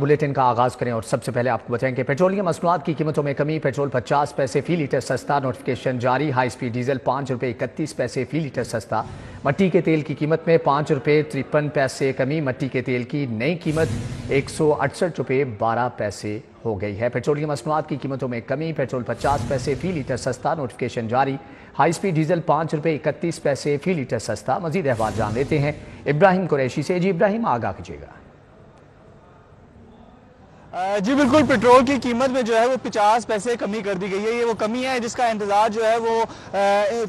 Bulletin का आगाज करें और सबसे पहले आपको बताएं कि पेट्रोलियम मसनूआत की कीमतों में कमी। पेट्रोल 50 पैसे फी लीटर सस्ता, नोटिफिकेशन जारी। हाई स्पीड डीजल 5 रुपये 31 पैसे फी लीटर सस्ता। मट्टी के तेल की कीमत में 5 रुपये 53 पैसे कमी। मट्टी के तेल की नई कीमत 168 रुपये 12 पैसे हो गई है। पेट्रोलियम मसनूआत की कीमतों में कमी। पेट्रोल 50 पैसे फी लीटर सस्ता, नोटिफिकेशन जारी। हाई स्पीड डीजल 5 रुपये 31 पैसे फी लीटर सस्ता। मजीद अहवाल जान लेते हैं इब्राहिम कुरैशी से। जी इब्राहिम, आगाह कीजिएगा। जी बिल्कुल, पेट्रोल की कीमत में जो है वो 50 पैसे कमी कर दी गई है। ये वो कमी है जिसका इंतजार जो है वो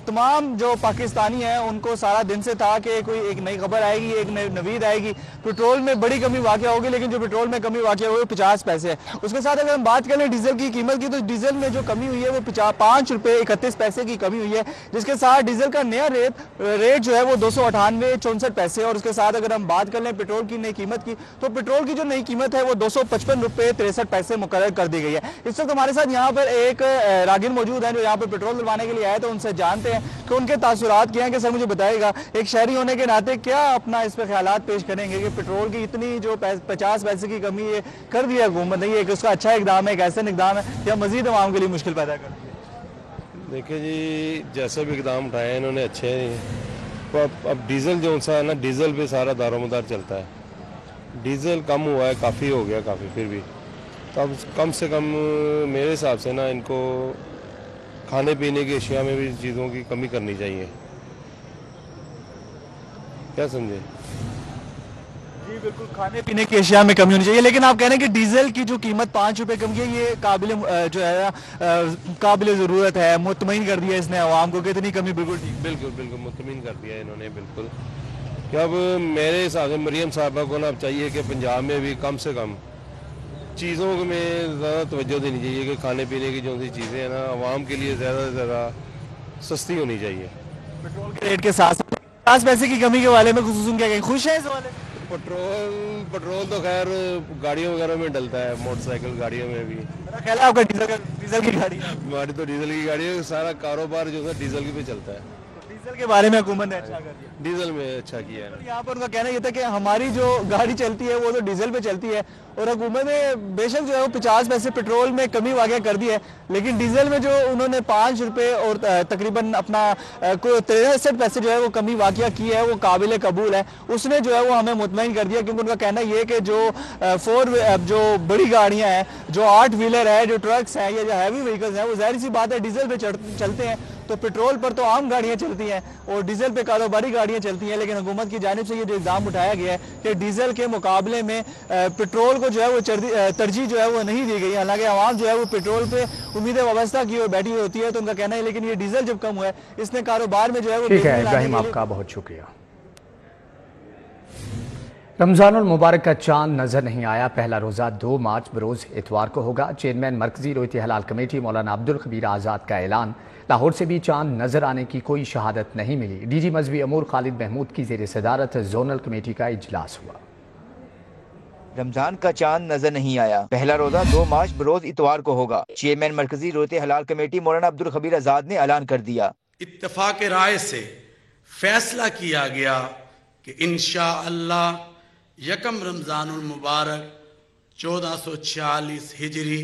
तमाम जो पाकिस्तानी हैं उनको सारा दिन से था कि कोई एक नई खबर आएगी, एक नवीद आएगी, पेट्रोल में बड़ी कमी वाक़या होगी। लेकिन जो पेट्रोल में कमी वाक़या हुई है 50 पैसे है। उसके साथ अगर हम बात करें डीजल की कीमत की, तो डीजल में जो कमी हुई है वो 5 रुपये 31 पैसे की कमी हुई है, जिसके साथ डीजल का नया रेट जो है वो 298 पैसे। और उसके साथ अगर हम बात कर लें पेट्रोल की नई कीमत की, तो पेट्रोल की जो नई कीमत है वो 255 रुपये 63 पैसे मुकर्रर कर दी गई है। इस वक्त हमारे साथ यहाँ पर एक रागिन मौजूद है जो यहाँ पर पेट्रोल डलवाने के लिए आए, तो उनसे जानते हैं कि उनके तासुरात क्या हैं। कि सर मुझे बताइएगा, एक शहरी होने के नाते क्या अपना इस पर ख्यालात पेश करेंगे कि पेट्रोल की इतनी जो 50 पैसे की कमी ये कर दी है हुकूमत ने, ये एक उसका अच्छा इकदाम है, एक ऐसा इकदाम है या मजीद आवाम के लिए मुश्किल पैदा कर दी है? देखिए जी, जैसे भी इकदाम उठाए इन्होंने अच्छे हैं। तो अब डीजल जो सा है ना, डीजल पे सारा दारोमदार चलता है। डीजल कम हुआ है, काफ़ी हो गया काफ़ी, फिर भी तो अब कम से कम मेरे हिसाब से ना इनको खाने पीने की अशिया में भी चीज़ों की कमी करनी चाहिए। क्या समझे? जी बिल्कुल, खाने पीने की अशिया में कमी होनी चाहिए। लेकिन आप कह रहे हैं कि डीजल की जो कीमत 5 रुपये कम की है, ये काबिल ज़रूरत है, मुतमईन कर दिया इसने आवाम को कि इतनी कमी बिल्कुल ठीक। बिल्कुल मुतमईन कर दिया इन्होंने बिल्कुल। कि अब मेरे हिसाब से मरियम साहबा को ना अब चाहिए कि पंजाब में भी कम से कम चीज़ों में ज़्यादा तवज्जो देनी चाहिए कि खाने पीने की जो सी चीज़ें हैं ना आवाम के लिए ज़्यादा से ज़्यादा सस्ती होनी चाहिए। पेट्रोल के रेट के साथ 50 पैसे की कमी के बारे में खुसूसन क्या कहें, खुश है इस वाले? पेट्रोल तो खैर गाड़ियों वगैरह में डलता है, मोटरसाइकिल गाड़ियों में भी। मेरा ख्याल है आपका डीजल की गाड़ी है। हमारी तो डीजल की गाड़ी है, सारा कारोबार जो है डीजल पे चलता है। डीजल के बारे में हुकूमत ने अच्छा कर दिया, डीजल में अच्छा किया है। यहाँ पर उनका कहना ये था कि हमारी जो गाड़ी चलती है वो तो डीजल पे चलती है, और हुकूमत ने बेशक जो है वो 50 पैसे पेट्रोल में कमी वाक़या कर दी है, लेकिन डीजल में जो उन्होंने 5 रुपये और तकरीबन अपना 63 पैसे जो है वो कमी वाक़या की है, वो काबिल कबूल है। उसने जो है वो हमें मुतमईन कर दिया, क्योंकि उनका कहना ये कि जो बड़ी गाड़ियाँ हैं, जो 8 व्हीलर है, जो ट्रक्स हैं या जो हैवी व्हीकल्स हैं, वो ज़ाहिर सी बात है डीजल पे चलते हैं। तो पेट्रोल पर तो आम गाड़ियाँ चलती हैं और डीजल पे कारोबारी गाड़ियाँ चलती हैं। लेकिन हुकूमत की जानिब से ये जो इल्ज़ाम उठाया गया है कि डीजल के मुकाबले में पेट्रोल को जो है वो तरजीह जो है वो नहीं दी गई। हालांकि आवाम जो है वो पेट्रोल पे उम्मीदें वाबस्ता की और बैठी होती है, तो उनका कहना है लेकिन ये डीजल जब कम हुआ है इसने कारोबार में जो है वो। ठीक है इब्राहिम, आपका बहुत शुक्रिया। रमज़ानुल मुबारक का चांद नजर नहीं आया। पहला रोज़ा 2 मार्च बरोज़ इतवार को होगा। चेयरमैन मरकजी रोयत हलाल कमेटी मौलाना अब्दुल खबीर आज़ाद का ऐलान। लाहौर से भी चांद नजर आने की कोई शहादत नहीं मिली। डीजी मजहबी अमूर खालिद महमूद की ज़ेर सदारत जोनल कमेटी का इजलास हुआ। रमजान का चांद नजर नहीं आया। पहला रोजा 2 मार्च बरोज इतवार को होगा। चेयरमैन मरकजी रोयत हलाल कमेटी मौलाना अब्दुल खबीर आज़ाद ने ऐलान कर दिया। इत्तफाक राय से फैसला किया गया कि इंशाअल्लाह यकम रमजानुल मुबारक 1446 हिजरी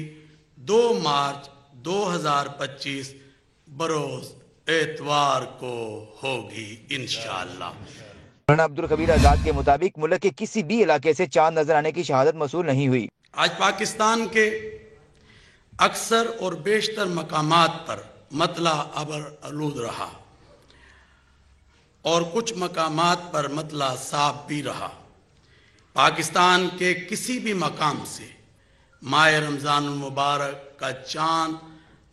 2 मार्च 2025 बरोज एतवार को होगी इंशाअल्लाह। मौलाना अब्दुल खबीर आज़ाद के मुताबिक मुल्क के किसी भी इलाके से चांद नजर आने की शहादत मौसूल नहीं हुई। आज पाकिस्तान के अक्सर और बेशतर मकामात पर मतला अबर आलूद रहा और कुछ मकामात पर मतला साफ भी रहा। पाकिस्तान के किसी भी मकाम से माह रमज़ान मुबारक का चांद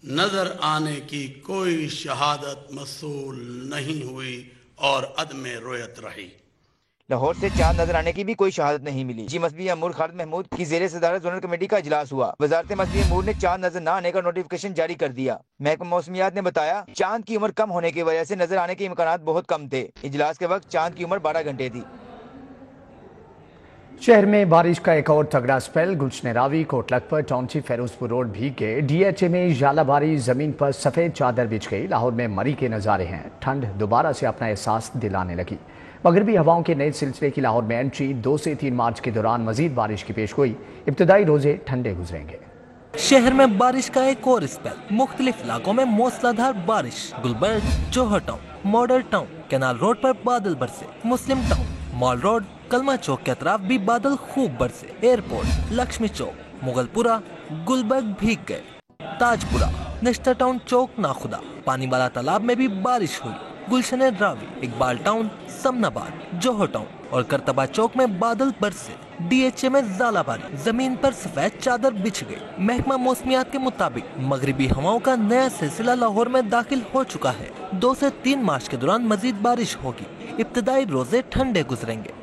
नजर आने की कोई शहादत मसूल नहीं हुई और अदम रोयत रही। लाहौर से चांद नजर आने की भी कोई शहादत नहीं मिली। जी मजहबी अमूर खालिद महमूद की ज़ेर सदारत जोनल कमेटी का इजलास हुआ। वजारत मजहबी अमूर ने चांद नजर न आने का नोटिफिकेशन जारी कर दिया। महकमा मौसमियात ने बताया चांद की उम्र कम होने की वजह से नजर आने के इम्कानात बहुत कम थे। इजलास के वक्त चांद की उम्र 12 घंटे थी। शहर में बारिश का एक और तगड़ा spell. Gulshan Ravi, Kot Lakhpat, township, Ferozepur road भीग गए। डीएचए में झालाबारी, जमीन पर सफेद चादर बिछ गई। लाहौर में मरी के नज़ारे हैं। ठंड दोबारा से अपना एहसास दिलाने लगी। मगरबी हवाओं के नए सिलसिले की लाहौर में एंट्री। 2 से 3 मार्च के दौरान मजीद बारिश की पेशगोई। इब्तदाई रोजे ठंडे गुजरेंगे। शहर में बारिश का एक और स्पेल। मुख्तलिफ इलाकों में मूसलाधार बारिश। Gulberg, Johar town, model town, canal road पर बादल बरसे। मुस्लिम टाउन, मॉल रोड, कलमा चौक के अतराफ भी बादल खूब बरसे। एयरपोर्ट, लक्ष्मी चौक, मुगलपुरा, गुलबर्ग भीग गए। ताजपुरा, निश्तर टाउन चौक नाखुदा, पानी वाला तालाब में भी बारिश हुई। गुलशन रावी, इकबाल टाउन, समनाबाद, जौहर टाउन और करतबा चौक में बादल बरसे। DHA में ज़ालाबारी, जमीन पर सफेद चादर बिछ गई। महकमा मौसमियात के मुताबिक मगरिबी हवाओं का नया सिलसिला लाहौर में दाखिल हो चुका है। 2 से 3 मार्च के दौरान मजीद बारिश होगी। इब्तदाई रोजे ठंडे गुजरेंगे।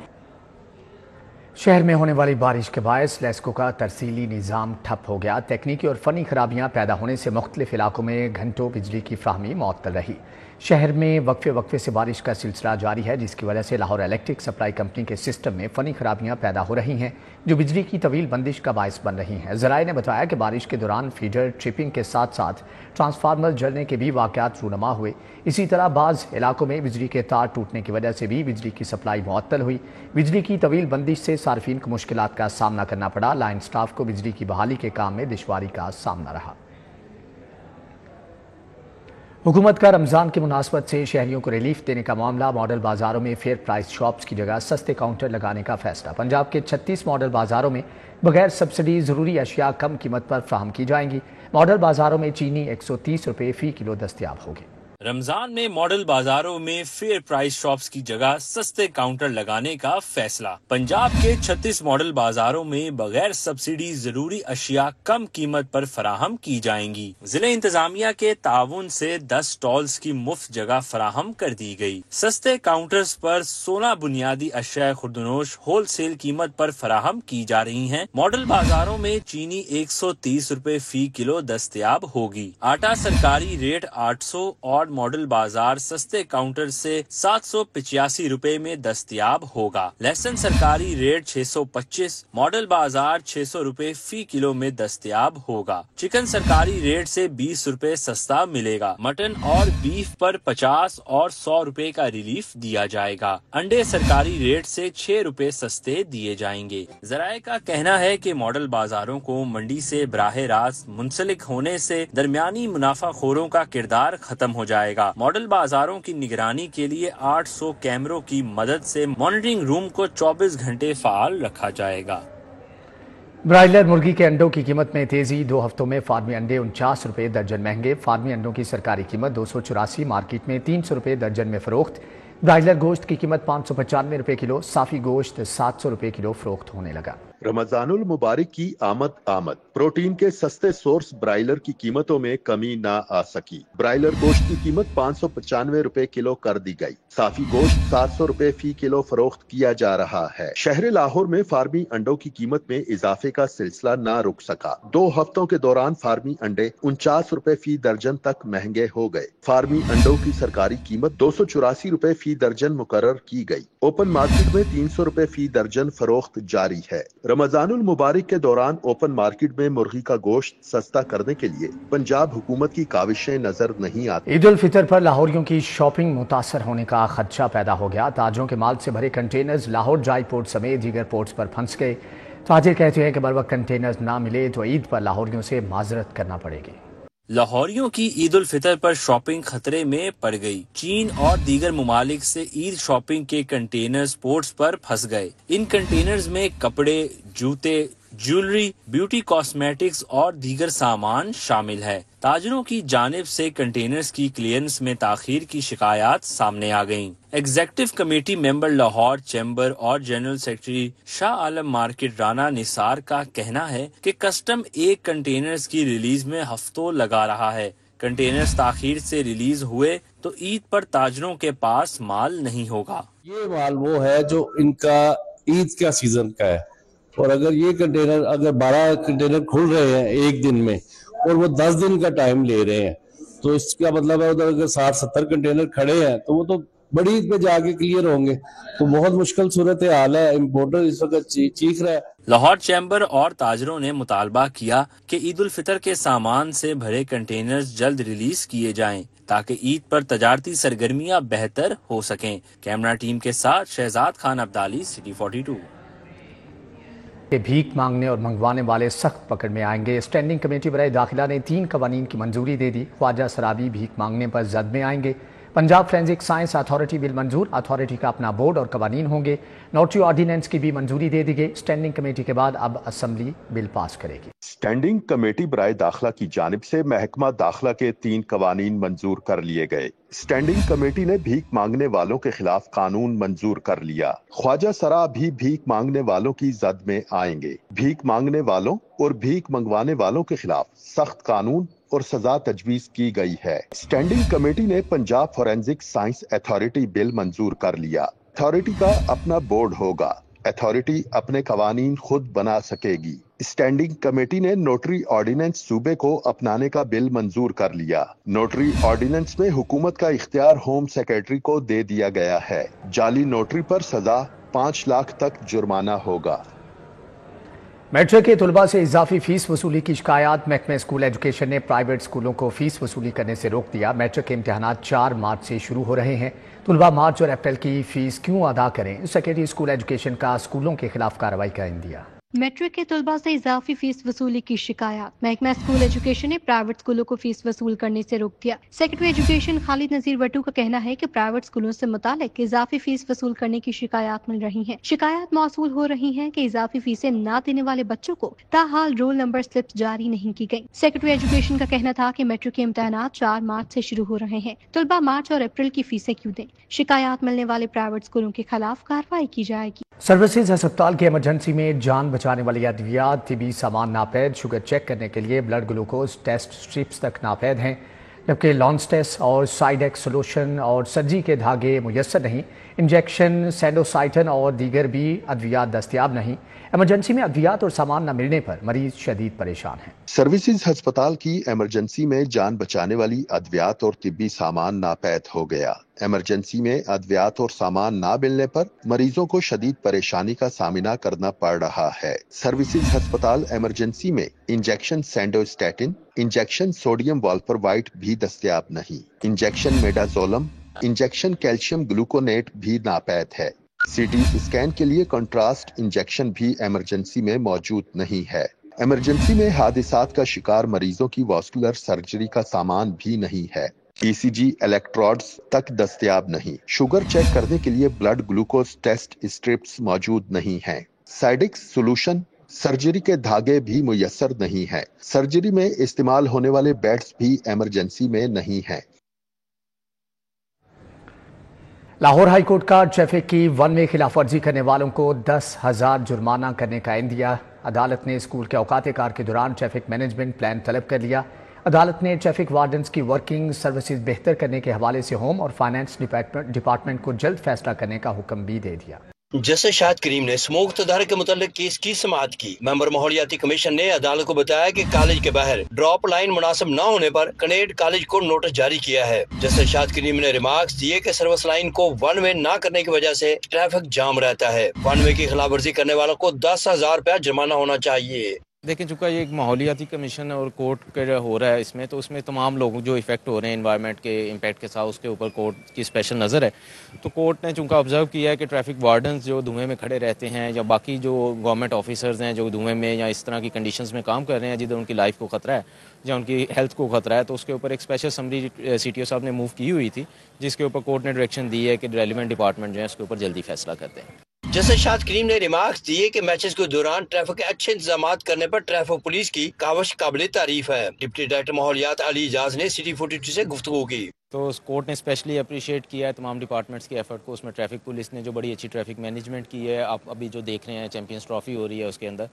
शहर में होने वाली बारिश के बायस लेस्को का तरसीली निज़ाम ठप हो गया। तकनीकी और फनी खराबियां पैदा होने से मुख्तलिफ इलाकों में घंटों बिजली की फ्राहमी मुअत्तल रही। शहर में वक्फे से बारिश का सिलसिला जारी है, जिसकी वजह से लाहौर इलेक्ट्रिक सप्लाई कंपनी के सिस्टम में फनी खराबियां पैदा हो रही हैं, जो बिजली की तवील बंदिश का बायस बन रही हैं। ज़राए ने बताया कि बारिश के दौरान फीडर ट्रिपिंग के साथ साथ ट्रांसफार्मर जलने के भी वाक़यात रूनमा हुए। इसी तरह बाज़ इलाकों में बिजली के तार टूटने की वजह से भी बिजली की सप्लाई मुअत्तल हुई। बिजली की तवील बंदिश से सार्फिन को मुश्किलात का सामना करना पड़ा। लाइन स्टाफ को बिजली की बहाली के काम में दुश्वारी का सामना रहा। हुकूमत का रमज़ान की मुनासबत से शहरियों को रिलीफ देने का मामला। मॉडल बाजारों में फेयर प्राइस शॉप्स की जगह सस्ते काउंटर लगाने का फैसला। पंजाब के 36 मॉडल बाजारों में बगैर सब्सिडी ज़रूरी अशिया कम कीमत पर फ्राहम की जाएंगी। मॉडल बाजारों में चीनी 130 रुपये फ़ी किलो दस्तयाब होगी। रमजान में मॉडल बाजारों में फेयर प्राइस शॉप्स की जगह सस्ते काउंटर लगाने का फैसला। पंजाब के 36 मॉडल बाजारों में बगैर सब्सिडी जरूरी अशिया कम कीमत पर फराहम की जाएंगी। जिले इंतजामिया के ताउन से 10 स्टॉल्स की मुफ्त जगह फराहम कर दी गई। सस्ते काउंटर्स पर 16 बुनियादी अशिया खुर्दनोश होलसेल कीमत पर फराहम की जा रही हैं। मॉडल बाजारों में चीनी 130 रुपए फी किलो दस्तयाब होगी। आटा सरकारी रेट 800 और मॉडल बाजार सस्ते काउंटर से 785 रुपए में दस्तयाब होगा। लहसुन सरकारी रेट 625, मॉडल बाजार 600 रुपए फी किलो में दस्तयाब होगा। चिकन सरकारी रेट से 20 रुपए सस्ता मिलेगा। मटन और बीफ पर 50 और 100 रुपए का रिलीफ दिया जाएगा। अंडे सरकारी रेट से 6 रुपए सस्ते दिए जाएंगे। ज़राए का कहना है कि मॉडल बाजारों को मंडी से बराह रास्त मुंसलिक होने से दरमियानी मुनाफाखोरों का किरदार खत्म हो जाएगा। मॉडल बाजारों की निगरानी के लिए 800 कैमरों की मदद से मॉनिटरिंग रूम को 24 घंटे फाल रखा जाएगा। ब्रायलर मुर्गी के अंडों की कीमत में तेजी। 2 हफ्तों में फार्मी अंडे 49 रुपए दर्जन महंगे। फार्मी अंडों की सरकारी कीमत 284, मार्केट में 300 रुपए दर्जन में फरोख्त। ब्रायलर गोश्त की कीमत 595 रुपए किलो, साफी गोश्त 700 रुपए किलो फरोख्त होने लगा। रमजानुल मुबारक की आमद। प्रोटीन के सस्ते सोर्स ब्रायलर की कीमतों में कमी ना आ सकी। ब्रायलर गोश्त की कीमत 595 रुपए किलो कर दी गई। साफी गोश्त 700 रुपए फी किलो फरोख्त किया जा रहा है। शहर लाहौर में फार्मी अंडों की कीमत में इजाफे का सिलसिला ना रुक सका। 2 हफ्तों के दौरान फार्मी अंडे 49 रुपए फी दर्जन तक महंगे हो गए। फार्मी अंडों की सरकारी कीमत 284 रुपए फी दर्जन मुकर्रर की गई। ओपन मार्केट में 300 रुपए फी दर्जन फरोख्त जारी है। रमजानुल मुबारक के दौरान ओपन मार्केट में मुर्गी का गोश्त सस्ता करने के लिए पंजाब हुकूमत की काविशें नजर नहीं आती। ईद उल फितर पर लाहौरियों की शॉपिंग मुतासर होने का खदशा पैदा हो गया। ताजरों के माल से भरे कंटेनर्स लाहौर ड्राई पोर्ट समेत दीगर पोर्ट्स पर फंस गए। ताजिर कहते हैं कि बर वक्त कंटेनर्स ना मिले तो ईद पर लाहौरियों से माजरत करना पड़ेगी। लाहौरियों की ईद उल फितर पर शॉपिंग खतरे में पड़ गई। चीन और दीगर ममालिक से ईद शॉपिंग के कंटेनर्स पोर्ट्स पर फंस गए। इन कंटेनर्स में कपड़े, जूते, ज्वेलरी, ब्यूटी कॉस्मेटिक्स और दीगर सामान शामिल है। ताजरों की जानिब से कंटेनर्स की क्लियरेंस में ताखीर की शिकायत सामने आ गईं। Executive committee member Lahore chamber और general secretary Shah Alam market Rana Nisar का कहना है कि कस्टम एक कंटेनर्स की रिलीज में हफ्तों लगा रहा है। कंटेनर्स ताखीर से रिलीज हुए तो ईद पर ताजरों के पास माल नहीं होगा। ये माल वो है जो इनका ईद का सीजन का है, और अगर ये कंटेनर अगर 12 कंटेनर खुल रहे हैं एक दिन में और वो 10 दिन का टाइम ले रहे हैं, तो इसका मतलब है उधर अगर 60-70 कंटेनर खड़े हैं तो वो तो बड़ी ईद पे जाके क्लियर होंगे। तो बहुत मुश्किल सूरत हाल है। इम्पोर्टर इस वक्त चीख रहा है। लाहौर चैम्बर और ताजरों ने मुतालबा किया कि ईद उल फितर के सामान से भरे कंटेनर्स जल्द रिलीज किए जाएं ताकि ईद पर तजारती सरगर्मियां बेहतर हो सकें। कैमरा टीम के साथ शहजाद खान अब्दाली, सिटी 42। के भीख मांगने और मंगवाने वाले सख्त पकड़ में आएंगे। स्टैंडिंग कमेटी बराए दाखिला ने 3 कवानीन की मंजूरी दे दी। ख्वाजा सराबी भीख मांगने पर जद में आएंगे। Punjab forensic science authority bill मंजूर, अथॉरिटी का अपना बोर्ड और कवानीन होंगे। नोटरी ऑर्डिनेंस की भी मंजूरी दे दी गई। स्टैंडिंग कमेटी के बाद अब असम्बली बिल पास करेगी। स्टैंडिंग कमेटी बराए दाखिला की जानिब से महकमा दाखिला के 3 कवानीन मंजूर कर लिए गए। स्टैंडिंग कमेटी ने भीख मांगने वालों के खिलाफ कानून मंजूर कर लिया। ख्वाजा सरा भी भीख मांगने वालों की जद में आएंगे। भीख मांगने वालों और भीख मंगवाने वालों के खिलाफ सख्त कानून और सजा तजवीज की गई है। स्टैंडिंग कमेटी ने Punjab forensic science authority bill मंजूर कर लिया। अथॉरिटी का अपना बोर्ड होगा। अथॉरिटी अपने कवानीन खुद बना सकेगी। स्टैंडिंग कमेटी ने नोटरी ऑर्डिनेंस सूबे को अपनाने का बिल मंजूर कर लिया। नोटरी ऑर्डिनेंस में हुकूमत का इख्तियार होम सेक्रेटरी को दे दिया गया है। जाली नोटरी पर सजा 5 लाख तक जुर्माना होगा। मेट्रिक के तलबा से इजाफी फीस वसूली की शिकायत। महकमे स्कूल एजुकेशन ने प्राइवेट स्कूलों को फीस वसूली करने से रोक दिया। मैट्रिक के इम्तहानात 4 मार्च से शुरू हो रहे हैं। तलबा मार्च और अप्रैल की फीस क्यों अदा करें? सेक्रेटरी स्कूल एजुकेशन का स्कूलों के खिलाफ कार्रवाई का इंदिया। मैट्रिक के तलबा से इजाफी फीस वसूली की शिकायत। महकमा स्कूल एजुकेशन ने प्राइवेट स्कूलों को फीस वसूल करने से रोक दिया। सेक्रेटरी एजुकेशन खालिद नजीर वटू का कहना है कि प्राइवेट स्कूलों से मुतालिक इजाफी फीस वसूल करने की शिकायत मिल रही हैं। शिकायत मौसूल हो रही है कि इजाफी फीसें न देने वाले बच्चों को ताहाल रोल नंबर स्लिप जारी नहीं की गयी। सेक्रेटरी एजुकेशन का कहना था कि मैट्रिक के इम्तहानात 4 मार्च से शुरू हो रहे हैं। तलबा मार्च और अप्रैल की फीसें क्यों दें? शिकायत मिलने वाले प्राइवेट स्कूलों के खिलाफ कार्रवाई की जाएगी। सर्विसेज अस्पताल की इमरजेंसी में जान बचाने वाली अद्वियात, तिबी सामान नापैद, शुगर चेक करने के लिए ब्लड ग्लूकोज टेस्ट स्ट्रिप्स तक नापैद हैं, जबकि लॉन्स टेस्ट और साइडेक्स सोल्यूशन और सर्जी के धागे मुयस्सर नहीं। इंजेक्शन, सैंडोसाइटन और दीगर भी अद्वियात दस्तियाब नहीं। इमरजेंसी में अद्वियात और सामान न मिलने पर मरीज शदीद परेशान है। सर्विसेज अस्पताल की इमरजेंसी में जान बचाने वाली अद्वियात और तिब्बी सामान नापैद हो गया। इमरजेंसी में अद्वियात और सामान ना मिलने पर मरीजों को शदीद परेशानी का सामना करना पड़ रहा है। सर्विसेज अस्पताल इमरजेंसी में इंजेक्शन सैंडोस्टैटिन, इंजेक्शन सोडियम वॉल्परवाइट भी दस्तयाब नहीं। Injection midazolam, injection calcium gluconate भी नापैद है। सीटी स्कैन के लिए कंट्रास्ट इंजेक्शन भी इमरजेंसी में मौजूद नहीं है। इमरजेंसी में हादिसात का शिकार मरीजों की वास्कुलर सर्जरी का सामान भी नहीं है। ईसीजी इलेक्ट्रोड्स तक दस्तयाब नहीं। शुगर चेक करने के लिए ब्लड ग्लूकोज टेस्ट स्ट्रिप्स मौजूद नहीं है। साइडेक्स सोल्यूशन, सर्जरी के धागे भी मुयस्सर नहीं है। सर्जरी में इस्तेमाल होने वाले बेड्स भी इमरजेंसी में नहीं है। लाहौर हाई कोर्ट का ट्रैफिक की वन वे खिलाफ वर्जी करने वालों को 10,000 जुर्माना करने का इंदिया। अदालत ने स्कूल के औकात कार के दौरान ट्रैफिक मैनेजमेंट प्लान तलब कर लिया। अदालत ने ट्रैफिक वार्डन्स की वर्किंग सर्विसेज बेहतर करने के हवाले से होम और फाइनेंस डिपार्टमेंट को जल्द फैसला करने का हुक्म भी दे दिया। जस्टिस शाहिद करीम ने स्मोक तदारक के मुतालिक केस की समाअत की। मेंबर माहौलियाती कमीशन ने अदालत को बताया कि कॉलेज के बाहर ड्रॉप लाइन मुनासिब न होने पर कनेड कॉलेज को नोटिस जारी किया है। जस्टिस शाहिद करीम ने रिमार्क्स दिए कि सर्विस लाइन को वन वे न करने की वजह से ट्रैफिक जाम रहता है। वन वे की खिलाफ वर्जी करने वालों को 10,000 रुपया जुर्माना होना चाहिए। देखें, चूँकि ये एक माहौलियाती कमीशन और कोर्ट का हो रहा है इसमें, तो उसमें तमाम लोग जो इफेक्ट हो रहे हैं एनवायरनमेंट के इम्पैक्ट के साथ, उसके ऊपर कोर्ट की स्पेशल नज़र है। तो कोर्ट ने चूँकि ऑब्जर्व किया है कि ट्रैफिक वार्डन्स जो धुएं में खड़े रहते हैं या बाकी जो गवर्नमेंट ऑफिसर्स हैं जो धुएं में या इस तरह की कंडीशंस में काम कर रहे हैं जिधर उनकी लाइफ को ख़तरा है या उनकी हेल्थ को ख़तरा है, तो उसके ऊपर एक स्पेशल समरी CTO साहब ने मूव की हुई थी, जिसके ऊपर कोर्ट ने डायरेक्शन दी है कि रेलिवेंट डिपार्टमेंट जो है उसके ऊपर जल्दी फैसला करते हैं। जस्टिस शाहिद करीम ने रिमार्क्स दिए कि मैचेस के दौरान ट्रैफिक के अच्छे इंतजाम करने पर ट्रैफिक पुलिस की काविश काबिल तारीफ है। डिप्टी डायरेक्टर माहौलियात अली इजाज ने सिटी 42 से गुफ्तगू की। तो कोर्ट ने स्पेशली अप्रिशिएट किया है तमाम डिपार्टमेंट्स के एफर्ट को। उसमें ट्रैफिक पुलिस ने जो बड़ी अच्छी ट्रैफिक मैनेजमेंट की है, आप अभी जो देख रहे हैं चैंपियंस ट्रॉफी हो रही है उसके अंदर,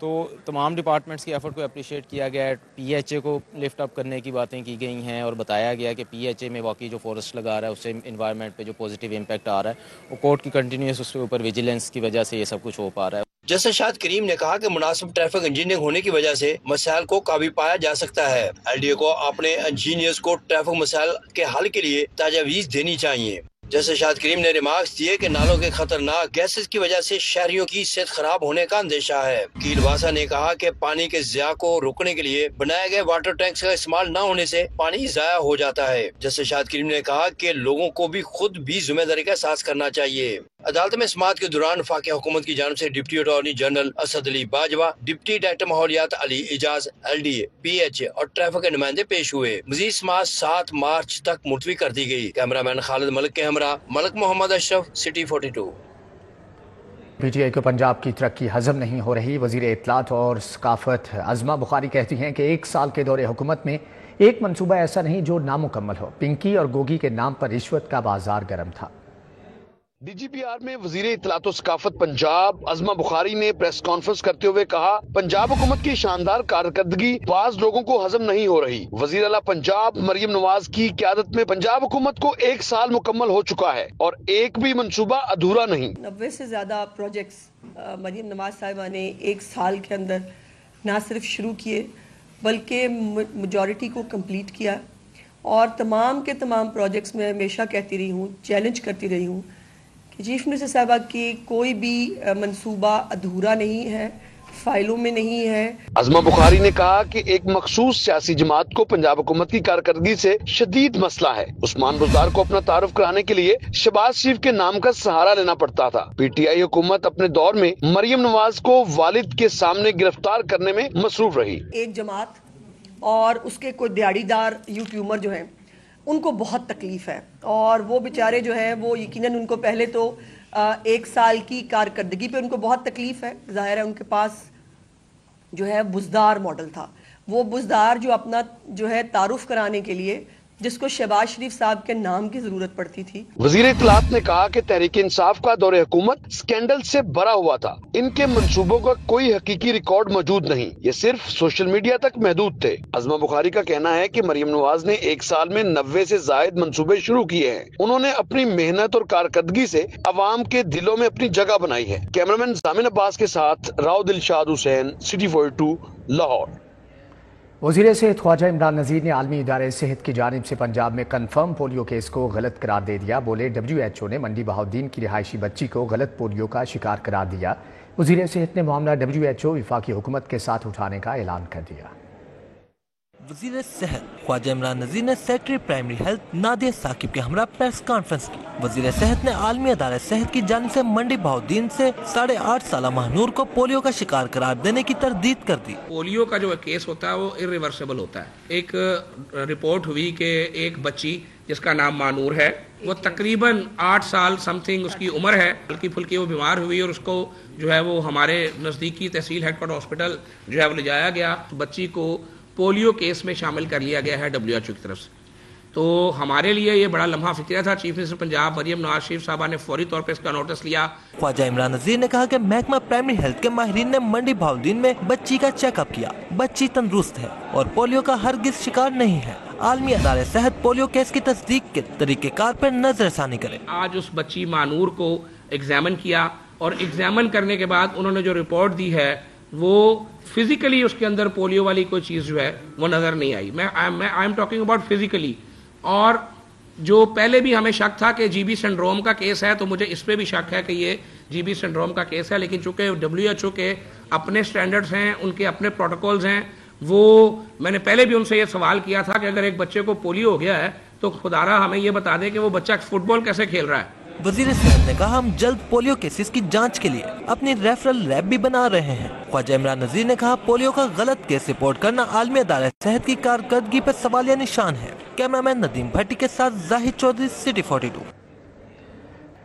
तो तमाम डिपार्टमेंट्स के एफर्ट को अप्रिशिएट किया गया है। PHA को लिफ्ट अप करने की बातें की गई हैं और बताया गया कि PHA में वाकई जो फॉरेस्ट लगा रहा है उससे इन्वायरमेंट पे जो पॉजिटिव इम्पैक्ट आ रहा है वो कोर्ट की कंटिन्यूस उसके ऊपर विजिलेंस की वजह से ये सब कुछ हो पा रहा है। जस्टिस शाहिद करीम ने कहा कि मुनासिब ट्रैफिक इंजीनियरिंग होने की वजह से मसाइल को काबू पाया जा सकता है। LDA को अपने इंजीनियर्स को ट्रैफिक मसाइल के हल के लिए तजावीज़ देनी चाहिए। जैसे शाहिद करीम ने रिमार्क्स दिए कि नालों के खतरनाक गैसेस की वजह से शहरियों की सेहत खराब होने का अंदेशा है। वकील वासा ने कहा कि पानी के ज़िया को रोकने के लिए बनाए गए वाटर टैंक्स का इस्तेमाल न होने से पानी ज़ाया हो जाता है। जैसे शाहिद करीम ने कहा कि लोगों को भी खुद भी जिम्मेदारी का एहसास करना चाहिए। अदालत में समाअत के दौरान वफाकी हुकूमत की जानिब से deputy attorney general Asad Ali Bajwa, deputy director माहौलियात अली इजाज, LDA, PH और ट्रैफिक के नुमाइंदे पेश हुए। मजीद समाअत 7 मार्च तक मुलतवी कर दी गई। कैमरामैन खालिद मलिक के हमरा मलिक मोहम्मद अशरफ, सिटी 42। PTI को पंजाब की तरक्की हजम नहीं हो रही। वजीर इत्तलात और सकाफत अज़मा बुखारी कहती हैं कि 1 साल के दौरे हुकूमत में एक मनसूबा ऐसा नहीं जो नामुकम्मल हो। पिंकी और गोगी के नाम पर रिश्वत का बाजार गर्म था। DGPR में वजीर इत्तलात और सकाफत पंजाब अज़मा बुखारी ने प्रेस कॉन्फ्रेंस करते हुए कहा, पंजाब हुकूमत की शानदार कारकर्दगी बाज लोगों को हजम नहीं हो रही। वजीर आला पंजाब मरियम नवाज की क़यादत में पंजाब हुकूमत को 1 साल मुकम्मल हो चुका है और एक भी मंसूबा अधूरा नहीं। 90 से ज्यादा प्रोजेक्ट्स मरियम नवाज साहिबा ने 1 साल के अंदर न सिर्फ शुरू किए बल्कि मेजॉरिटी को कंप्लीट किया। और तमाम के तमाम प्रोजेक्ट्स में हमेशा कहती रही हूँ, चैलेंज करती रही हूँ कि चीफ मिनिस्टर साहिबा की कोई भी मंसूबा अधूरा नहीं है, फाइलों में नहीं है। अज़मा बुखारी ने कहा कि एक मखसूस सियासी जमात को पंजाब हुकूमत की कारकर्दगी से शदीद मसला है। उस्मान बुज़दार को अपना तारुफ कराने के लिए शहबाज शरीफ के नाम का सहारा लेना पड़ता था। PTI हुकूमत अपने दौर में मरियम नवाज को वालिद के सामने गिरफ्तार करने में मसरूफ रही। एक जमात और उसके कोई दिहाड़ीदार यूट्यूबर जो है उनको बहुत तकलीफ है और वो बेचारे जो हैं वो यकीनन उनको पहले तो 1 साल की कारकर्दगी पे उनको बहुत तकलीफ है। जाहिर है उनके पास जो है बुज़दार मॉडल था। वो बुज़दार जो अपना जो है तारुफ कराने के लिए जिसको शहबाज शरीफ साहब के नाम की जरूरत पड़ती थी। वजीर इत्तलात ने कहा कि तहरीक इंसाफ का दौरे हुकूमत स्कैंडल से भरा हुआ था। इनके मंसूबों का कोई हकीकी रिकॉर्ड मौजूद नहीं, ये सिर्फ सोशल मीडिया तक महदूद थे। अज़मा बुखारी का कहना है कि मरियम नवाज ने 1 साल में 90 से जायद मंसूबे शुरू किए हैं। उन्होंने अपनी मेहनत और कारकर्दगी से अवाम के दिलों में अपनी जगह बनाई है। कैमरामैन जामिन अब्बास के साथ राव दिलशाद हुसैन, सिटी 42, लाहौर। वज़ीर सेहत ख्वाजा इमरान नज़ीर ने आलमी इदारे सेहत की जानिब से पंजाब में कन्फर्म पोलियो केस को गलत करार दे दिया। बोले WHO ने मंडी बहाउद्दीन की रिहायशी बच्ची को गलत पोलियो का शिकार करार दिया। वज़ीर सेहत ने मामला WHO वफाकी हुकूमत के साथ उठाने का ऐलान कर दिया। वज़ीर सेहत ख्वाजा इमरान नज़ीर ने secretary primary health Nadia Saqib के हमरा प्रेस कॉन्फ्रेंस की। वज़ीर सेहत ने आलमी अदालत सेहत की जानिब से मंडी बहाउद्दीन से 8.5 साला महनूर को पोलियो का शिकार करार देने की तरदीद कर दी। पोलियो का जो केस होता है वो इरिवर्सिबल होता है। एक रिपोर्ट हुई कि एक बच्ची जिसका नाम मानूर है, वो तकरीबन 8 साल समथिंग उसकी उम्र है, हल्की फुल्की वो बीमार हुई और उसको जो है वो हमारे नज़दीकी तहसील हेडक्वार्टर हॉस्पिटल जो है वो ले जाया गया। तो बच्ची को पोलियो केस में शामिल कर लिया गया है WHO की तरफ से। तो हमारे लिए ये बड़ा लम्हा फिक्र था। चीफ मिनिस्टर पंजाब मरियम नवाज शरीफ साहबा ने फौरी तौर पर इसका नोटिस लिया। ख्वाजा इमरान नज़ीर ने कहा कि महकमा प्राइमरी हेल्थ के माहिरीन ने मंडी बहाउद्दीन में बच्ची का चेकअप किया। बच्ची तंदुरुस्त है और पोलियो का हरगिज शिकार नहीं है। आलमी अदारे सेहत पोलियो केस की तस्दीक के तरीकेकार पर नजरसानी करे। आज उस बच्ची मानूर को एग्जामिन किया और एग्जामिन करने के बाद उन्होंने जो रिपोर्ट दी है वो फिजिकली उसके अंदर पोलियो वाली कोई चीज़ जो है वो नज़र नहीं आई। I am talking about physically. और जो पहले भी हमें शक था कि GB सिंड्रोम का केस है, तो मुझे इस पे भी शक है कि ये GB सिंड्रोम का केस है। लेकिन चूंकि WHO के अपने स्टैंडर्ड्स हैं, उनके अपने प्रोटोकॉल्स हैं, वो मैंने पहले भी उनसे ये सवाल किया था कि अगर एक बच्चे को पोलियो हो गया है तो खुदारा हमें ये बता दें कि वो बच्चा फुटबॉल कैसे खेल रहा है। वज़ीर सेहत ने कहा, हम जल्द पोलियो केसेस की जांच के लिए अपनी रेफरल लैब भी बना रहे हैं। ख्वाजा इमरान नज़ीर ने कहा, पोलियो का गलत केस रिपोर्ट करना आलमी अदालत सेहत की कारकर्दगी पर सवालिया निशान है। कैमरामैन नदीम भट्टी के साथ Zahid Chaudhry, city 42।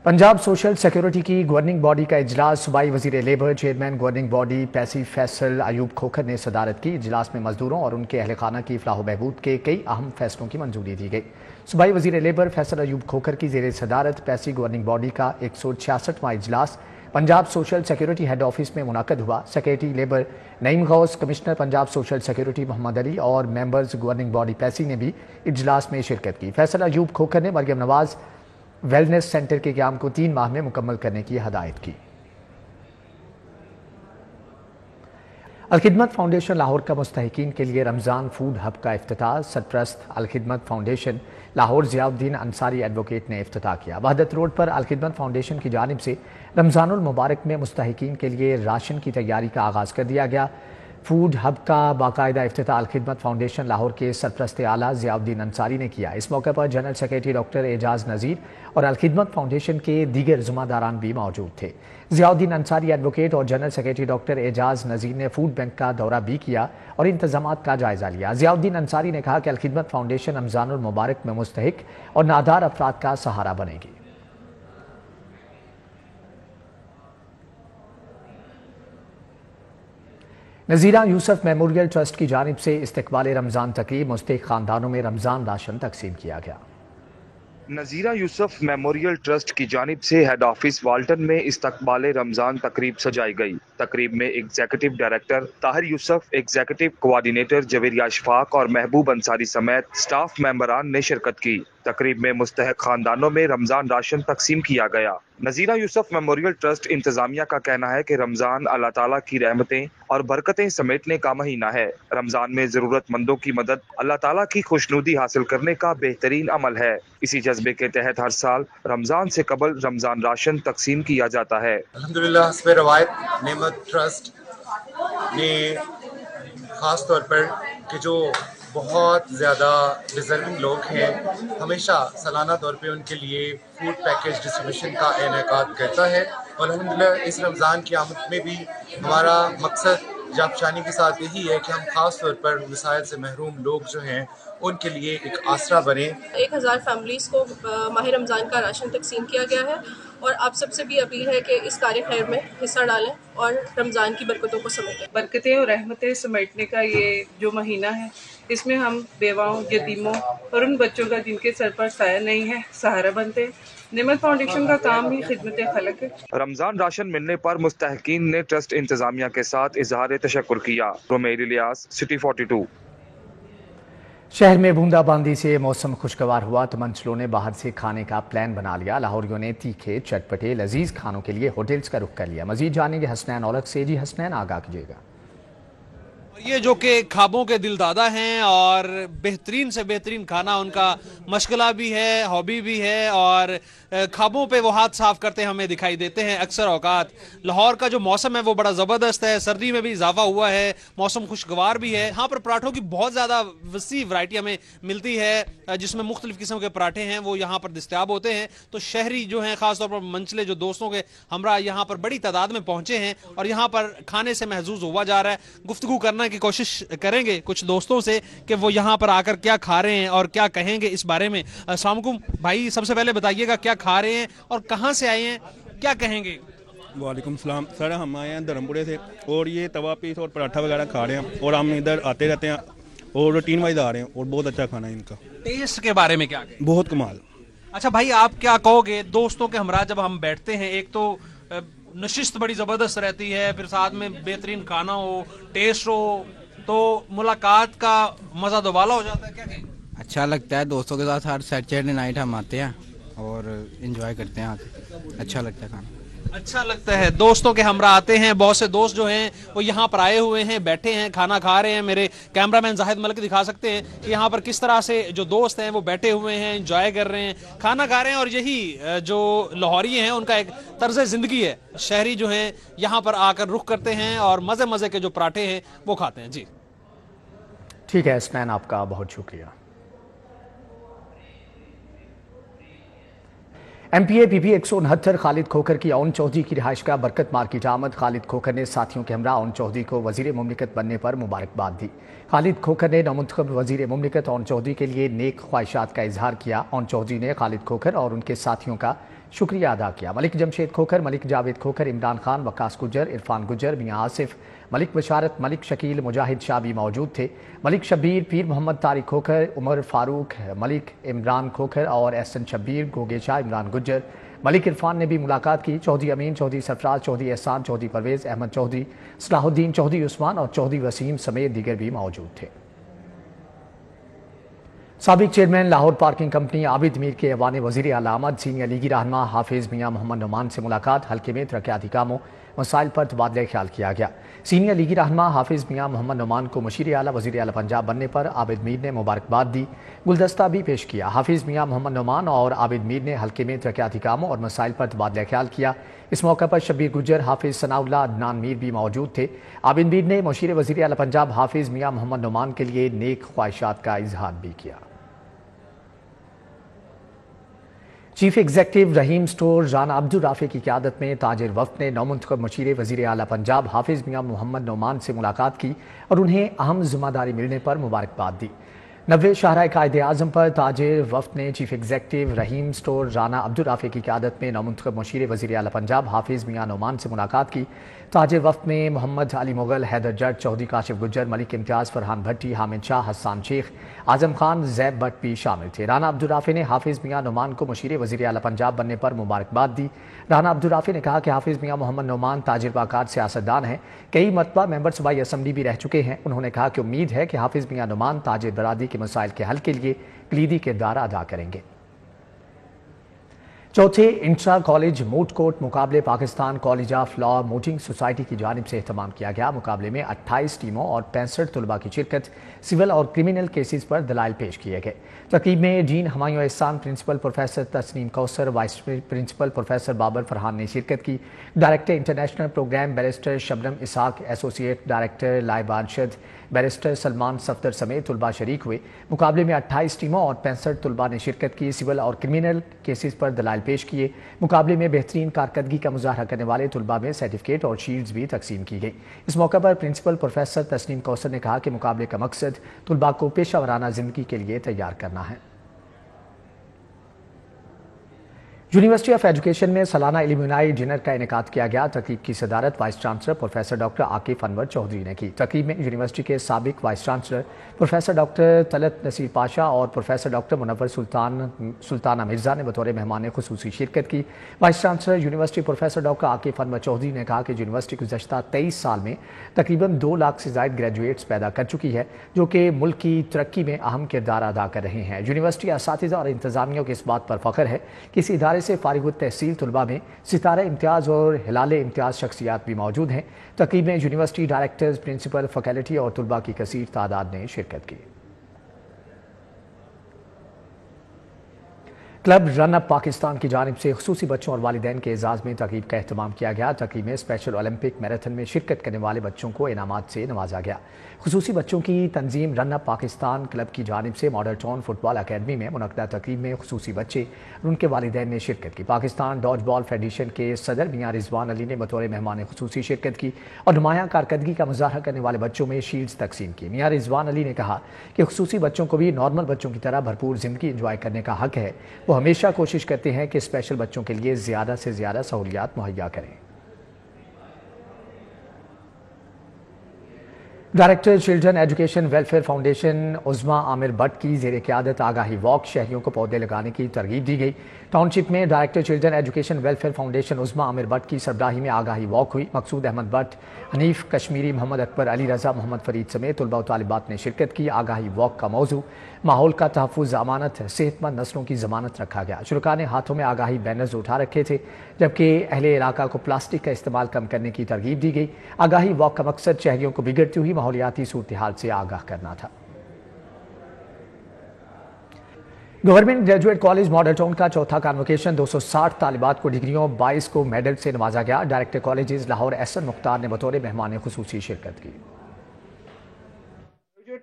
Punjab social security की गवर्निंग बॉडी का इजलास सूबाई वजीर लेबर चेयरमैन गवर्निंग बॉडी पैसी फैसल अयूब खोखर ने सदारत की। इजलास में मजदूरों और उनके अहल खाना की फलाह बहबूद के कई अहम फैसलों की मंजूरी दी गई। सूबाई वजीर लेबर फैसल अयूब खोखर की जेर सदारत पैसी गवर्निंग बॉडी का 166वां इजलास Punjab social security head office में मुनाकद हुआ। Secretary labour Naeem Ghaus, commissioner Punjab social security Mohammad Ali और मेंबर्स गवर्निंग बॉडी पैसी ने भी इजलास में शिरकत की। फैसल अयूब खोखर ने मरियम नवाज वेलनेस सेंटर के क़याम को 3 माह में मुकम्मल करने की हदायत की। अलखिदमत फाउंडेशन लाहौर का मुस्तहिकीन के लिए रमज़ान फूड हब का इफ्तिताह सरप्रस्त अलखिदमत फाउंडेशन लाहौर ज़ियाउद्दीन अंसारी एडवोकेट ने इफ्तिताह किया। वहदत रोड पर अलखिदमत फाउंडेशन की जानिब से रमज़ानुल मुबारक में मुस्तहिकीन के लिए राशन की तैयारी का आगाज़ कर दिया गया। फूड हब का बाकायदा इफ्तिताह अलखिदमत फाउंडेशन लाहौर के सरप्रस्त आला ज़ियाउद्दीन अंसारी ने किया। इस मौके पर जनरल सेक्रेटरी डॉक्टर एजाज नज़ीर और अलखिदमत फाउंडेशन के दीगर ज़िम्मेदारान भी मौजूद थे। ज़ियाउद्दीन अंसारी एडवोकेट और जनरल सेक्रेटरी डॉक्टर एजाज नज़ीर ने फूड बैंक का दौरा भी किया और इंतजामात का जायज़ा लिया। ज़ियाउद्दीन अंसारी ने कहा कि अलखिदमत फाउंडेशन रमज़ानुल मुबारक में मुस्तहिक और नादार अफराद का सहारा बनेगी। नज़ीरा यूसुफ मेमोरियल ट्रस्ट की जानिब से इस्तकबाल रमज़ान तकरीब मुस्तहिक खानदानों में रमज़ान राशन तकसीम किया गया। नज़ीरा यूसुफ मेमोरियल ट्रस्ट की जानिब से हेड ऑफिस वाल्टन में इस्तकबाल रमज़ान तकरीब सजाई गई। तकरीब में executive director Tahir Yusuf, executive coordinator Javeria Ashfaq और महबूब अंसारी समेत स्टाफ मेंबरान ने शिरकत की। तकरीब में मुस्तहिक खानदानों में रमज़ान राशन तकसीम किया गया। नज़ीरा यूसुफ मेमोरियल ट्रस्ट इंतजामिया का कहना है कि रमज़ान अल्लाह ताला की रहमतें और बरकतें समेटने का महीना है। रमज़ान में ज़रूरतमंदों की मदद अल्लाह ताला की खुशनुदी हासिल करने का बेहतरीन अमल है। इसी जज्बे के तहत हर साल रमज़ान से कबल रमज़ान राशन तकसीम किया जाता है। अल्हम्दुलिल्लाह हस्बे रवायत नेमत ट्रस्ट ने ख़ास तौर पर कि जो बहुत ज़्यादा डिज़र्विंग लोग हैं, हमेशा सालाना तौर पे उनके लिए फूड पैकेज डिस्ट्रीब्यूशन का इनेकाद करता है। और अल्हम्दुलिल्लाह इस रमज़ान की आमद में भी हमारा मकसद जाफशानी के साथ यही है कि हम ख़ास तौर पर वसाइल से महरूम लोग जो हैं उनके लिए एक आसरा बने। 1000 फैमिलीज़ को माह रमज़ान का राशन तकसीम किया गया है और आप सबसे भी अपील है कि इस कार्य खैर में हिस्सा डालें और रमज़ान की बरकतों को समेटें। बरकतें और रहमतें समेटने का ये जो महीना है, इसमें हम बेवाओं, यतीमों और उन बच्चों का जिनके सर पर साया नहीं है सहारा बनते। नेमत फाउंडेशन का काम ही खिदमत खलक है। रमज़ान राशन मिलने पर मुस्तहिकीन ने ट्रस्ट इंतजामिया के साथ इजहार तशक्कुर किया। रोमेर इलियास, सिटी 42। शहर में बूंदाबांदी से मौसम खुशगवार हुआ तो मंचलों ने बाहर से खाने का प्लान बना लिया। लाहौरियों ने तीखे, चटपटे, लजीज खानों के लिए होटल्स का रुख कर लिया। मजीद जानेंगे हसनैन औलख से। जी हसनैन, आगाह कीजिएगा। ये जो कि ख्वाबों के दिलदादा हैं और बेहतरीन से बेहतरीन खाना उनका मशगला भी है, हॉबी भी है और ख्वाबों पे वो हाथ साफ करते हमें दिखाई देते हैं अक्सर औकात। लाहौर का जो मौसम है वो बड़ा ज़बरदस्त है, सर्दी में भी इजाफा हुआ है, मौसम खुशगवार भी है। यहाँ पर पराठों की बहुत ज़्यादा वसी वैरायटी हमें मिलती है जिसमें मुख्तलिफ किस्म के पराठे हैं वो यहाँ पर दस्तयाब होते हैं। तो शहरी जो हैं ख़ासतौर पर मंचले जो दोस्तों के हमरा यहाँ पर बड़ी तादाद में पहुँचे हैं और यहाँ पर खाने से महजूज हुआ जा रहा है। गुफ्तगू करने की कोशिश करेंगे कुछ दोस्तों से कि वो यहाँ पर आकर क्या खा रहे हैं और क्या कहेंगे इस बारे में। अस्सलाम वालेकुम भाई, सबसे पहले बताइएगा क्या खा रहे हैं और कहाँ से आए हैं, क्या कहेंगे? वालेकुम सलाम सर, हम आए हैं धर्मपुरे से और ये तवा पीस और पराठा वगैरह खा रहे हैं और हम इधर आते रहते हैं और रूटीन वाइज आ रहे हैं और बहुत अच्छा खाना है इनका। टेस्ट के बारे में क्या कहें? बहुत कमाल। अच्छा भाई, आप क्या कहोगे? दोस्तों के हमरा जब हम बैठते हैं, एक तो नशिस्त बड़ी ज़बरदस्त रहती है, फिर साथ में बेहतरीन खाना हो, टेस्ट हो, तो मुलाकात का मज़ा दोबाला हो जाता है। क्या कहें? अच्छा लगता है, दोस्तों के साथ हर सैटरडे नाइट हम आते हैं और एंजॉय करते हैं, अच्छा लगता है खाना। अच्छा लगता है, दोस्तों के हमरा आते हैं। बहुत से दोस्त जो हैं वो यहाँ पर आए हुए हैं, बैठे हैं, खाना खा रहे हैं। मेरे कैमरामैन जाहिद मलिक दिखा सकते हैं कि यहाँ पर किस तरह से जो दोस्त हैं वो बैठे हुए हैं, एंजॉय कर रहे हैं, खाना खा रहे हैं। और यही जो लाहौरी हैं उनका एक तर्ज जिंदगी है। शहरी जो हैं यहाँ पर आकर रुख करते हैं और मज़े मज़े के जो पराठे हैं वो खाते हैं। जी ठीक है हसनैन, आपका बहुत शुक्रिया। MPAPP 169 खालिद खोखर की ओन चौधरी की रिहाइश का बरकत मार्केट आमद। खालिद खोखर ने साथियों के हमरा ओन चौधरी को वजीर मुमलिकत बनने पर मुबारकबाद दी। खालिद खोखर ने नौमुंतखब वजीर मुमलिकत ओन चौधरी के लिए नेक ख्वाहिशात का इजहार किया। ओन चौधरी ने खालिद खोखर और उनके साथियों का शुक्रिया अदा किया। मलिक जमशेद खोखर, मलिक जावेद खोखर, इमरान खान, वकास गुज्जर, इरफान गुज्जर, मियाँ आसिफ, मलिक बशारत, मलिक शकील, मुजाहिद शाह भी मौजूद थे। मलिक शब्बीर, पीर मोहम्मद तारिक खोखर, उमर फारूक, मलिक इमरान खोखर और एहसन शब्बीर, गोगे शाह, इमरान गुज्जर, मलिक इरफान ने भी मुलाकात की। चौधरी अमीन, चौधरी सरफराज, चौधरी एहसान, चौधरी परवेज़ अहमद चौधरी, सलाहुद्दीन चौधरी उस्मान और चौधरी वसीम समेत दीगर भी मौजूद थे। साबिक chairman Lahore parking company Abid Mir के अवान वज़ीर आला आमद, सीनियर लीगी रहनुमा हाफिज मियाँ मोहम्मद नुमान से मुलाकात। हल्के में तरक्याती कामों, مسائل پر تبادلہ خیال کیا گیا۔ سینئر لیگی رہنما حافظ میاں محمد نعمان کو مشیر اعلیٰ وزیر اعلیٰ پنجاب بننے پر عابد میر نے مبارکباد دی، گلدستہ بھی پیش کیا۔ حافظ میاں محمد نعمان اور عابد میر نے حلقے میں ترقیاتی کاموں اور مسائل پر تبادلہ خیال کیا۔ اس موقع پر شبیر گجر، حافظ ثناء اللہ، عدنان میر بھی موجود تھے۔ عابد میر نے مشیر وزیر اعلیٰ پنجاب حافظ میاں محمد نعمان کے لیے نیک خواہشات کا اظہار بھی کیا۔ چیف ایگزیکٹو رحیم اسٹور رانا عبدالرافع کی قیادت میں تاجر وفد نے نومنتخب مشیر وزیر اعلیٰ پنجاب حافظ میاں محمد نعمان سے ملاقات کی اور انہیں اہم ذمہ داری ملنے پر مبارکباد دی۔ 90 شاہراہ قائد اعظم پر تاجر وفد نے چیف ایگزیکٹو رحیم اسٹور رانا عبدالرافع کی قیادت میں نومنتخب مشیر وزیر اعلیٰ پنجاب حافظ میاں نعمان سے ملاقات کی۔ تاجر وفد میں محمد علی مغل، حیدر جٹ، چودھری کاشف گجر، ملک امتیاز، فرحان بھٹی، حامد شاہ، حسان شیخ، اعظم خان، زیب بٹ بھی شامل تھے۔ رانا عبدالرافع نے حافظ میاں نعمان کو مشیر وزیر اعلیٰ پنجاب بننے پر مبارکباد دی۔ رانا عبدالرافع نے کہا کہ حافظ میاں محمد نعمان تجربہ کار سیاستدان ہیں، کئی مرتبہ ممبر صوبائی اسمبلی بھی رہ چکے ہیں۔ انہوں نے کہا کہ امید ہے کہ حافظ میاں نعمان تاجر برادری کے مسائل کے حل کے لیے کلیدی کردار ادا کریں گے۔ چوتھے انٹرا کالج موٹ کورٹ مقابلے Pakistan college of law mooting society کی جانب سے اہتمام کیا گیا۔ مقابلے میں 28 ٹیموں اور 65 طلباء کی شرکت، سول اور کرمنل کیسز پر دلائل پیش کیے گئے۔ تقریب میں dean Humayun Ahsan, principal professor Tasneem Kausar, vice principal professor Babar Farhan نے شرکت کی۔ Director international programme barrister Shabnam Ishaq, associate director Laiba Arshad, barrister Salman Safdar سمیت طلباء شریک ہوئے۔ مقابلے میں 28 ٹیموں اور 65 طلباء نے شرکت کی، سول اور کرمنل کیسز پر دلائل پیش کیے۔ مقابلے میں بہترین کارکردگی کا مظاہرہ کرنے والے طلباء میں سرٹیفکیٹ اور شیلڈز بھی تقسیم کی گئی۔ اس موقع پر پرنسپل پروفیسر تسنیم کوثر نے کہا کہ مقابلے کا مقصد طلباء کو پیشہ ورانہ زندگی کے لیے تیار کرنا ہے۔ یونیورسٹی آف ایجوکیشن میں سالانہ علمنائی ڈنر کا انعقاد کیا گیا۔ تقریب کی صدارت vice chancellor professor doctor Aqif Anwar Chaudhry نے کی۔ تقریب میں یونیورسٹی کے سابق vice chancellor professor doctor Talat Naseer Pasha اور پروفیسر ڈاکٹر منور سلطانہ مرزا نے بطور مہمان خصوصی شرکت کی۔ Vice chancellor university professor doctor Aqif Anwar Chaudhry نے کہا کہ یونیورسٹی گزشتہ 23 سال میں تقریباً 2 لاکھ سے زائد گریجویٹس پیدا کر چکی ہے، جو کہ ملک کی ترقی میں اہم کردار ادا کر رہے ہیں۔ یونیورسٹی اساتذہ اور انتظامیہ کو اس بات پر فخر ہے کہ اس ادارے سے فارغ التحصیل طلباء میں ستارہ امتیاز اور ہلال امتیاز شخصیات بھی موجود ہیں۔ تقریب میں یونیورسٹی ڈائریکٹرز، پرنسپل، فیکلٹی اور طلباء کی کثیر تعداد نے شرکت کی۔ کلب رن اپ پاکستان کی جانب سے خصوصی بچوں اور والدین کے اعزاز میں تقریب کا اہتمام کیا گیا۔ تقریب میں اسپیشل اولمپک میراتھن میں شرکت کرنے والے بچوں کو انعامات سے نوازا گیا۔ خصوصی بچوں کی تنظیم رن اپ پاکستان کلب کی جانب سے ماڈل ٹاؤن فٹ بال اکیڈمی میں منعقدہ تقریب میں خصوصی بچے اور ان کے والدین نے شرکت کی۔ پاکستان ڈاج بال فیڈریشن کے صدر میاں رضوان علی نے بطور مہمان خصوصی شرکت کی اور نمایاں کارکردگی کا مظاہرہ کرنے والے بچوں میں شیلڈز تقسیم کی۔ میاں رضوان علی نے کہا کہ خصوصی بچوں کو بھی نارمل بچوں کی طرح بھرپور زندگی انجوائے کرنے کا حق ہے۔ وہ ہمیشہ کوشش کرتے ہیں کہ اسپیشل بچوں کے لیے زیادہ سے زیادہ سہولیات مہیا کریں۔ Director children education welfare foundation Uzma Amir Butt کی زیر قیادت آگاہی واک شہریوں کو پودے لگانے کی ترغیب دی گئی۔ ٹاؤن شپ میں director children education welfare foundation Uzma Amir Butt کی سربراہی میں آگاہی واک ہوئی۔ مقصود احمد بٹ، حنیف کشمیری، محمد اکبر، علی رضا، محمد فرید سمیت طلباء و طالبات نے شرکت کی۔ آگاہی واک کا موضوع ماحول کا تحفظ، امانت، صحت مند نسلوں کی ضمانت رکھا گیا۔ شرکاء نے ہاتھوں میں آگاہی بینرز اٹھا رکھے تھے، جبکہ اہل علاقہ کو پلاسٹک کا استعمال کم کرنے کی ترغیب دی گئی۔ آگاہی واک کا مقصد شہریوں کو بگڑتی ہوئی ماحولیاتی صورتحال سے آگاہ کرنا تھا۔ Government graduate college model town کا چوتھا کانوکیشن 260 طالبات کو ڈگریوں 22 کو میڈل سے نوازا گیا۔ ڈائریکٹر کالجز لاہور احسن مختار نے بطور مہمان خصوصی شرکت کی۔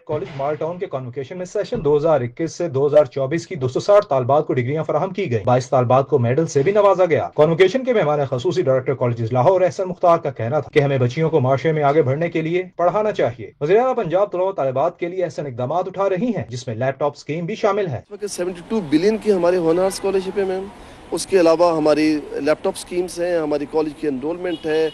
کالج مال ٹاؤن کے کانوکیشن میں سیشن 2021 سے 2024 کی 260 طالبات کو ڈگریاں فراہم کی گئی۔ 22 طالبات کو میڈل سے بھی نوازا گیا۔ کانوکیشن کے مہمان خصوصی ڈائریکٹر کالجز لاہور احسن مختار کا کہنا تھا کہ ہمیں بچیوں کو معاشرے میں آگے بڑھنے کے لیے پڑھانا چاہیے۔ وزیر اعلیٰ پنجاب طلباء طالبات کے لیے احسن اقدامات اٹھا رہی ہیں، جس میں لیپ ٹاپ اسکیم بھی شامل ہے۔ 72 بلین کی ہماری ہونہار اسکالرشپ ہے میم، اس کے علاوہ ہماری لیپ ٹاپ اسکیمز ہیں، ہماری کالج کی انرولمنٹ ہے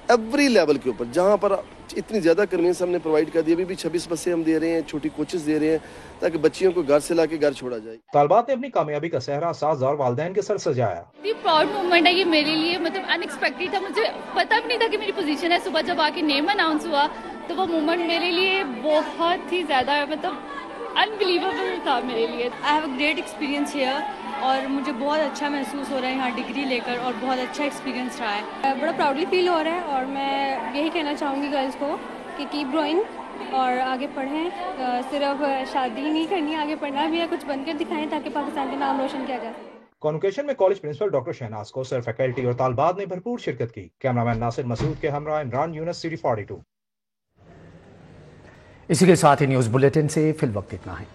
ایوری لیول کے اوپر، جہاں پر اتنی زیادہ کنوینس ہم نے پرووائڈ کر دی۔ ابھی بھی 26 بسیں ہم دے رہے ہیں، چھوٹی کوچز دے رہے ہیں تاکہ بچیوں کو گھر سے لا کے گھر چھوڑا جائے۔ طالبات نے اپنی کامیابی کا صحرا اساتذہ اور والدین کے سر سجایا۔ پراؤڈ مومنٹ ہے یہ میرے لیے، مطلب ان ایکسپیکٹڈ تھا، مجھے پتہ بھی نہیں تھا کہ میری پوزیشن ہے۔ صبح جب آ کے نیم اناؤنس ہوا تو وہ مومنٹ میرے لیے بہت ہی زیادہ مطلب अनबिलीवेबल था मेरे लिए। I have a great experience here और मुझे बहुत अच्छा महसूस हो रहा है यहाँ डिग्री लेकर और बहुत अच्छा एक्सपीरियंस रहा है। बड़ा प्राउडली फील हो रहा है और मैं यही कहना चाहूँगी गर्ल्स को कि कीप ग्रोइंग और आगे पढ़ें। सिर्फ शादी नहीं करनी, आगे पढ़ना भी है, कुछ बनकर दिखाएं ताकि पाकिस्तान का नाम रोशन किया जा सके। कॉन्वोकेशन में college principal doctor Shahnaz Kausar, faculty और तालबात ने भरपूर शिरकत की। कैमरामैन नासिर मसूद के हमरा इमरान यूनस, सिटी 42। इसी के साथ ही न्यूज़ बुलेटिन से फिल वक्त इतना है।